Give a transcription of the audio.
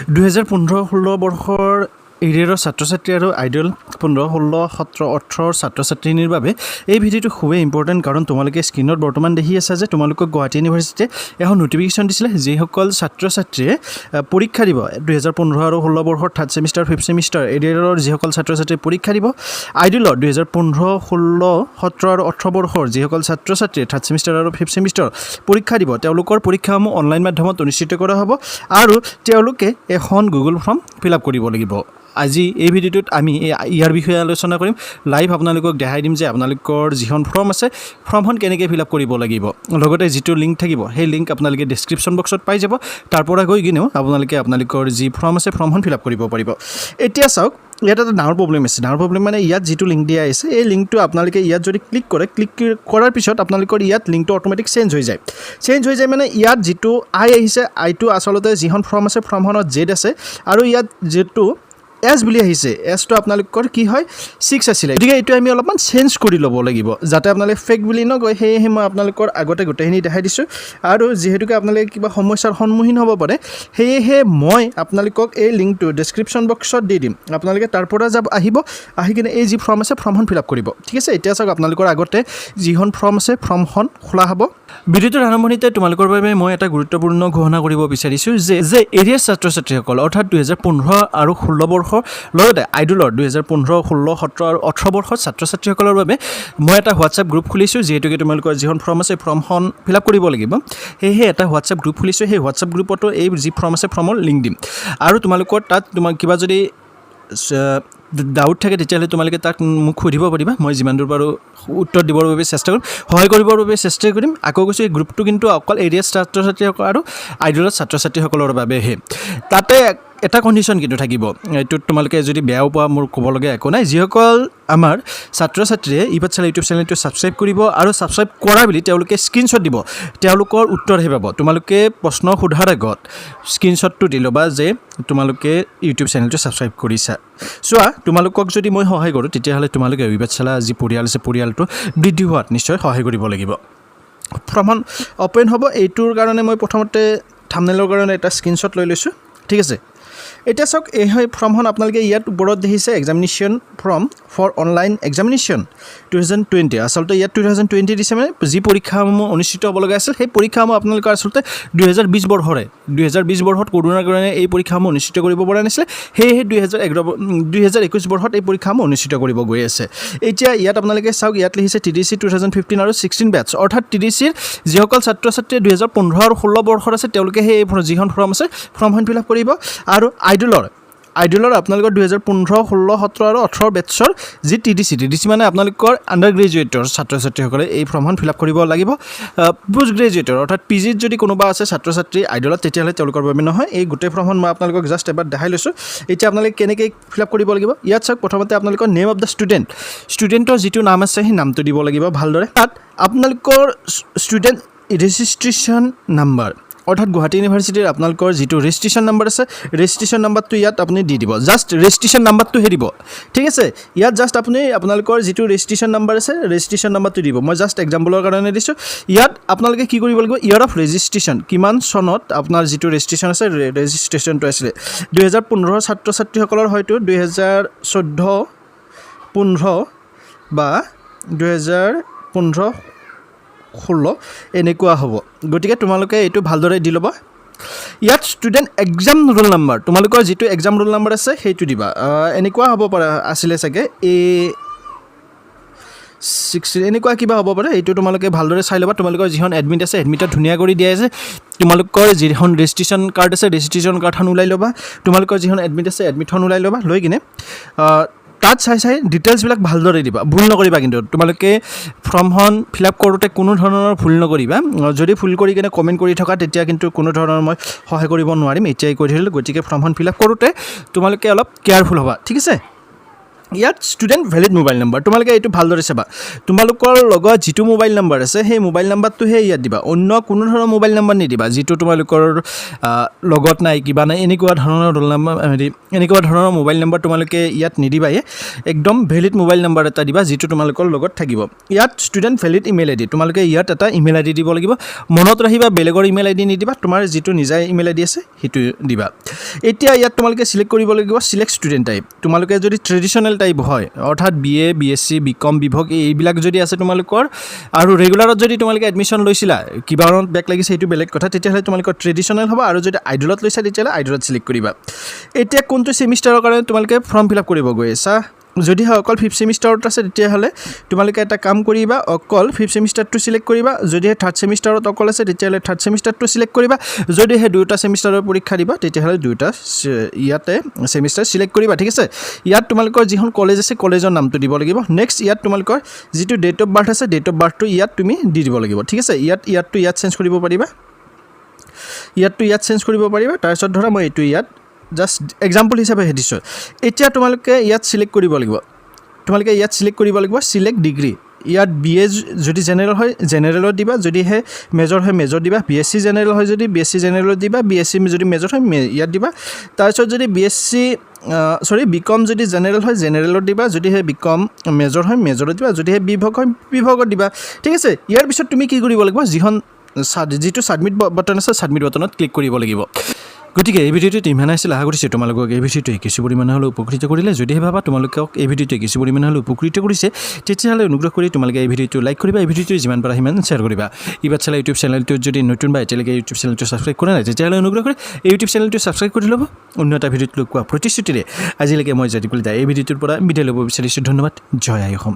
2015-16 বৰ্ষৰ এৰিয়াৰৰ ছাত্ৰ ছাত্ৰী আৰু আইডিয়েল 15, 16, 17, 18 ছাত্ৰ ছাত্ৰীৰ বাবে এই ভিডিঅ'টো খুবেই ইম্পৰ্টেণ্ট কাৰণ তোমালোকে স্ক্ৰীনত বৰ্তমান দেখি আছা যে তোমালোকক গুৱাহাটী ইউনিভাৰ্চিটিয়ে এখন নটিফিকেশ্যন দিছিলে যিসকল ছাত্ৰ ছাত্ৰীয়ে পৰীক্ষা দিব 2015 আৰু 16 বৰ্ষৰ 3rd ছেমিষ্টাৰ 5th ছেমিষ্টাৰ এৰিয়াৰৰ যিসকল ছাত্ৰ ছাত্ৰীয়ে পৰীক্ষা দিব আইডিয়েলৰ 2015, 16, 17 আৰু 18 বৰ্ষৰ যিসকল ছাত্ৰ ছাত্ৰীয়ে 3rd ছেমিষ্টাৰ আৰু 5th ছেমিষ্টাৰ পৰীক্ষা দিব তেওঁলোকৰ পৰীক্ষাসমূহ অনলাইন মাধ্যমত অনুষ্ঠিত কৰা হ'ব আৰু তেওঁলোকে এখন গুগল ফৰ্ম ফিল আপ কৰিব লাগিব আজি এই ভিডিঅ'টোত আমি ইয়াৰ বিষয়ে আলোচনা কৰিম লাইভ আপোনালোকক দেখাই দিম যে আপোনালোকৰ যিখন ফৰ্ম আছে ফৰ্মখন কেনেকৈ ফিল আপ কৰিব লাগিব লগতে যিটো লিংক থাকিব সেই লিংক আপোনালোকে ডেছক্ৰিপশ্যন বক্সত পাই যাব তাৰ পৰা গৈ কিনেও আপোনালোকৰ যি ফৰ্ম আছে ফৰ্মখন ফিল আপ কৰিব পাৰিব এতিয়া চাওক ইয়াত এটা ডাঙৰ প্ৰব্লেম আছে ডাঙৰ প্ৰব্লেম মানে ইয়াত যিটো লিংক দিয়া আছে এই লিংকটো আপোনালোকে ইয়াত যদি ক্লিক কৰাৰ পিছত আপোনালোকৰ ইয়াত লিংকটো অট'মেটিক চেঞ্জ হৈ যায় মানে ইয়াত যিটো আই আহিছে আইটো আচলতে যিখন ফৰ্ম আছে ফৰ্মখনত জেড আছে আৰু ইয়াত যিটো এছ বুলি আহিছে এছটো আপোনালোকৰ কি হয় 6 আছিলে গতিকে এইটো আমি অলপমান চেঞ্জ কৰি ল'ব লাগিব যাতে আপোনালোকে ফেক বুলি নকয় সেয়েহে মই আপোনালোকৰ আগতে গোটেইখিনি দেখাই দিছোঁ আৰু যিহেতুকে আপোনালোকে কিবা সমস্যাৰ সন্মুখীন হ'ব পাৰে সেয়েহে মই আপোনালোকক এই লিংকটো ডেছক্ৰিপশ্যন বক্সত দি দিম আপোনালোকে তাৰ পৰা আহি কিনে এই যি ফৰ্ম আছে ফৰ্মখন ফিল আপ কৰিব ঠিক আছে এতিয়া চাওক আপোনালোকৰ আগতে যিখন ফৰ্ম আছে ফৰ্মখন খোলা হ'ব ভিডিঅ'টোৰ আৰম্ভণিতে তোমালোকৰ বাবে মই এটা গুৰুত্বপূৰ্ণ ঘোষণা কৰিব বিচাৰিছোঁ যে এৰিয়াৰ ছাত্ৰ ছাত্ৰীসকল অৰ্থাৎ 2015 আৰু 16 বৰ্ষৰ লগতে আইডলৰ 2015, 16, 17 আৰু 18 বৰ্ষৰ ছাত্ৰ ছাত্ৰীসকলৰ বাবে মই এটা হোৱাটছআপ গ্ৰুপ খুলিছোঁ যিহেতুকে তোমালোকৰ যিখন ফৰ্ম আছে ফৰ্মখন ফিল আপ কৰিব লাগিব সেয়েহে এটা হোৱাটছআপ গ্ৰুপ খুলিছোঁ সেই হোৱাটছআপ গ্ৰুপতো এই যি ফৰ্ম আছে ফৰ্মৰ লিংক দিম আৰু তোমালোকৰ তাত কিবা যদি ডাউট থাকে তেতিয়াহ'লে তোমালোকে তাক মোক সুধিব পাৰিবা মই যিমান দূৰ পাৰোঁ উত্তৰ দিবৰ বাবে চেষ্টা কৰিম সহায় কৰিবৰ বাবে চেষ্টা কৰিম আকৌ কৈছোঁ এই গ্ৰুপটো কিন্তু অকল এৰিয়াৰ ছাত্ৰ ছাত্ৰীসকল আৰু আইডলৰ ছাত্ৰ ছাত্ৰীসকলৰ বাবেহে তাতে এটা কণ্ডিশ্যন কিন্তু থাকিব এইটোত তোমালোকে যদি বেয়াও পোৱা মোৰ ক'বলগীয়া একো নাই যিসকল আমাৰ ছাত্ৰ ছাত্ৰীয়ে E-PATHSHALA ইউটিউব চেনেলটো ছাবস্ক্ৰাইব কৰিব আৰু ছাবস্ক্ৰাইব কৰা বুলি তেওঁলোকে স্ক্ৰীনশ্বট দিব তেওঁলোকৰ উত্তৰহে পাব তোমালোকে প্ৰশ্ন সোধাৰ আগত স্ক্ৰীনশ্বটটো দি ল'বা যে তোমালোকে ইউটিউব চেনেলটো ছাবস্ক্ৰাইব কৰিছা চোৱা তোমালোকক যদি মই সহায় কৰোঁ তেতিয়াহ'লে তোমালোকে E-PATHSHALA যি পৰিয়াল আছে পৰিয়ালটো বৃদ্ধি হোৱাত নিশ্চয় সহায় কৰিব লাগিব ফৰ্মখন অ'পেন হ'ব এইটোৰ কাৰণে মই প্ৰথমতে থাম্বনেইলৰ কাৰণে এটা স্ক্ৰীনশ্বট লৈ লৈছোঁ ঠিক আছে এতিয়া চাওক এই ফৰ্মখন আপোনালোকে ইয়াত ওপৰত দেখিছে examination form for online examination 2020 আচলতে ইয়াত 2020 দিছে মানে যি পৰীক্ষাসমূহ অনুষ্ঠিত হ'ব লগা আছিল সেই পৰীক্ষাসমূহ আপোনালোকৰ আচলতে 2020 বৰ্ষত কৰোণাৰ কাৰণে এই পৰীক্ষাসমূহ অনুষ্ঠিত কৰিব পৰা নাছিলে সেয়েহে 2021 বৰ্ষত এই পৰীক্ষাসমূহ অনুষ্ঠিত কৰিব গৈ আছে এতিয়া ইয়াত আপোনালোকে চাওক ইয়াত লিখিছে TDC 2015 আৰু 16 বেটছ অৰ্থাৎ TDCৰ যিসকল ছাত্ৰ ছাত্ৰীয়ে 2015 আৰু 16 বৰ্ষৰ আছে তেওঁলোকে সেই যিখন ফৰ্ম আছে ফৰ্মখন ফিল আপ কৰিব আৰু আইডলৰ আপোনালোকৰ 2015, 16, 17 আৰু 18 বেটছৰ যি TDC মানে আপোনালোকৰ আণ্ডাৰ গ্ৰেজুৱেটৰ ছাত্ৰ ছাত্ৰীসকলে এই ফৰ্মখন ফিল আপ কৰিব লাগিব পোষ্ট গ্ৰেজুৱেটৰ অৰ্থাৎ PGত যদি কোনোবা আছে ছাত্ৰ ছাত্ৰী আইডলত তেতিয়াহ'লে তেওঁলোকৰ বাবে নহয় এই গোটেই ফৰ্মখন মই আপোনালোকক জাষ্ট এবাৰ দেখাই লৈছোঁ এতিয়া আপোনালোকে কেনেকৈ ফিল আপ কৰিব লাগিব ইয়াত চাওক প্ৰথমতে আপোনালোকৰ নেম অফ দ্য ষ্টুডেণ্টৰ যিটো নাম আছে সেই নামটো দিব লাগিব ভালদৰে তাত আপোনালোকৰ ষ্টুডেণ্ট ৰেজিষ্ট্ৰেশ্যন নাম্বাৰ অৰ্থাৎ গুৱাহাটী ইউনিভাৰ্চিটিৰ আপোনালোকৰ যিটো ৰেজিষ্ট্ৰেশ্যন নাম্বাৰ আছে ৰেজিষ্ট্ৰেশ্যন নাম্বাৰটো ইয়াত আপুনি দি দিব জাষ্ট ৰেজিষ্ট্ৰেশ্যন নাম্বাৰটোহে দিব ঠিক আছে ইয়াত জাষ্ট আপোনালোকৰ যিটো ৰেজিষ্ট্ৰেশ্যন নাম্বাৰ আছে ৰেজিষ্ট্ৰেশ্যন নাম্বাৰটো দিব মই জাষ্ট এক্সাম্পলৰ কাৰণে দিছোঁ ইয়াত আপোনালোকে কি কৰিব লাগিব ইয়াৰ অফ ৰেজিষ্ট্ৰেশ্যন কিমান চনত আপোনাৰ যিটো ৰেজিষ্ট্ৰেশ্যন আছে ৰেজিষ্ট্ৰেশ্যনটো আছিলে 2015 ছাত্ৰ ছাত্ৰীসকলৰ হয়তো 2014, 15 বা 2015, 16 এনেকুৱা হ'ব গতিকে তোমালোকে এইটো ভালদৰে দি ল'বা ইয়াত ষ্টুডেণ্ট এক্সাম ৰোল নাম্বাৰ তোমালোকৰ যিটো এক্সাম ৰোল নাম্বাৰ আছে সেইটো দিবা এনেকুৱা হ'ব পাৰে আছিলে চাগে A16 এনেকুৱা কিবা হ'ব পাৰে এইটো তোমালোকে ভালদৰে চাই ল'বা তোমালোকৰ যিখন এডমিট আছে এডমিটত ধুনীয়া কৰি দিয়া আছে তোমালোকৰ যিখন ৰেজিষ্ট্ৰেশ্যন কাৰ্ড আছে ৰেজিষ্ট্ৰেশ্যন কাৰ্ডখন ওলাই ল'বা তোমালোকৰ যিখন এডমিট আছে এডমিটখন ওলাই ল'বা লৈ কিনে তাত চাই ডিটেইলছবিলাক ভালদৰে দিবা ভুল নকৰিবা কিন্তু তোমালোকে ফৰ্মখন ফিল আপ কৰোঁতে কোনো ধৰণৰ ভুল নকৰিবা যদি ভুল কৰি কিনে কমেণ্ট কৰি থকা তেতিয়া কিন্তু কোনো ধৰণৰ মই সহায় কৰিব নোৱাৰিম এতিয়াই কৈ দিলোঁ গতিকে ফৰ্মখন ফিল আপ কৰোঁতে তোমালোকে অলপ কেয়াৰফুল হ'বা ঠিক আছে ইয়াত ষ্টুডেণ্ট ভেলিড মোবাইল নম্বৰ তোমালোকে এইটো ভালদৰে চাবা তোমালোকৰ লগত যিটো মোবাইল নম্বৰ আছে সেই মোবাইল নম্বৰটোহে ইয়াত দিবা অন্য কোনো ধৰণৰ মোবাইল নম্বৰ নিদিবা যিটো তোমালোকৰ লগত নাই কিবা নাই এনেকুৱা ধৰণৰ ৰোল নম্বৰ এনেকুৱা ধৰণৰ মোবাইল নম্বৰ তোমালোকে ইয়াত নিদিবাই একদম ভেলিড মোবাইল নম্বৰ এটা দিবা যিটো তোমালোকৰ লগত থাকিব ইয়াত ষ্টুডেণ্ট ভেলিড ইমেইল আইডি তোমালোকে ইয়াত এটা ইমেইল আইডি দিব লাগিব মনত ৰাখিবা বেলেগৰ ইমেইল আইডি নিদিবা তোমাৰ যিটো নিজা ইমেইল আইডি আছে সেইটো দিবা এতিয়া ইয়াত তোমালোকে সিলেক্ট কৰিব লাগিব সিলেক্ট ষ্টুডেণ্ট টাইপ তোমালোকে যদি ট্ৰেডিশ্যনেল টাইপ হয় অৰ্থাৎ BA BSc BCom বিভাগ এইবিলাক যদি আছে তোমালোকৰ আৰু ৰেগুলাৰত যদি তোমালোকে এডমিশ্যন লৈছিলা কিবাৰত বেক লাগিছে এইটো বেলেগ কথা তেতিয়াহ'লে তোমালোকৰ ট্ৰেডিশ্যনেল হ'ব আৰু যদি আইডলত লৈছা তেতিয়াহ'লে আইডলত সিলেক্ট কৰিবা এতিয়া কোনটো সেমিষ্টাৰৰ কাৰণে তোমালোকে ফৰ্ম ফিল আপ কৰিব গৈ আছা যদি অকল 5th সেমিষ্টাৰত আছে তেতিয়াহ'লে তোমালোকে এটা কাম কৰিবা অকল 5th সেমিষ্টাৰটো সিলেক্ট কৰিবা যদি 3rd সেমিষ্টাৰত অকল আছে তেতিয়াহ'লে 3rd সেমিষ্টাৰটো সিলেক্ট কৰিবা যদি দুটা সেমিষ্টাৰৰ পৰীক্ষা দিবা তেতিয়াহ'লে দুটা ইয়াতে সেমিষ্টাৰ সিলেক্ট কৰিবা ঠিক আছে ইয়াত তোমালোকৰ যিখন কলেজ আছে কলেজৰ নামটো দিব লাগিব নেক্সট ইয়াত তোমালোকৰ যিটো ডেট অফ বাৰ্থ আছে ডেট অফ বাৰ্থটো ইয়াত তুমি দি দিব লাগিব ঠিক আছে ইয়াতটো ইয়াত চেঞ্জ কৰিব পাৰিবা ইয়াত চেঞ্জ কৰিব পাৰিবা তাৰপিছত ধৰা মই এইটো ইয়াত জাস্ট এক্সাম্পল হিচাপে দিছোঁ এতিয়া তোমালোকে ইয়াত সিলেক্ট কৰিব লাগিব সিলেক্ট ডিগ্ৰী ইয়াত BA যদি জেনেৰেল হয় জেনেৰেলত দিবা যদি হে মেজৰ হয় মেজৰ দিবা BSc জেনেৰেল হয় যদি BSc জেনেৰেলত দিবা BSc যদি মেজৰ হয় ইয়াত দিবা তাৰপিছত যদি BCom যদি জেনেৰেল হয় জেনেৰেলত দিবা যদি হে BCom মেজৰ হয় মেজৰত দিবা যদি হে বিভাগ হয় বিভাগত দিবা ঠিক আছে ইয়াৰ পিছত তুমি কি কৰিব লাগিব যিটো সাবমিট বাটন আছে সাবমিট বাটনত ক্লিক কৰিব লাগিব গতিকে এই ভিডিওটো ইমান আছিল আশা কৰিছোঁ তোমালোকক এই ভিডিওটো কিছু পৰিমাণে হ'লেও উপকৃত কৰিলে যদিহে ভাবা তোমালোকক এই ভিডিওটো কিছু পৰিমাণে হ'লেও উপকৃত কৰিছে তেতিয়াহ'লে অনুগ্ৰহ কৰি তোমালোকে এই ভিডিওটো লাইক কৰিবা এই ভিডিওটো যিমান পাৰা সিমান শ্বেয়াৰ কৰিবা E-PATHSHALA ইউটিউব চেনেলটোত যদি নতুন বা এতিয়ালৈকে ইউটিউব চেনেলটো ছাবস্ক্ৰাইব কৰা নাই তেতিয়াহ'লে অনুগ্ৰহ কৰি এই ইউটিউব চেনেলটো ছাবস্ক্ৰাইব কৰি ল'ব অন্য এটা ভিডিঅ'ত লগ পোৱা প্ৰতিশ্ৰুতিৰে আজিলৈকে মই জাতিকুলিতা এই ভিডিঅ'টোৰ পৰা বিদায় ল'ব বিচাৰিছোঁ ধন্যবাদ জয় আই অসম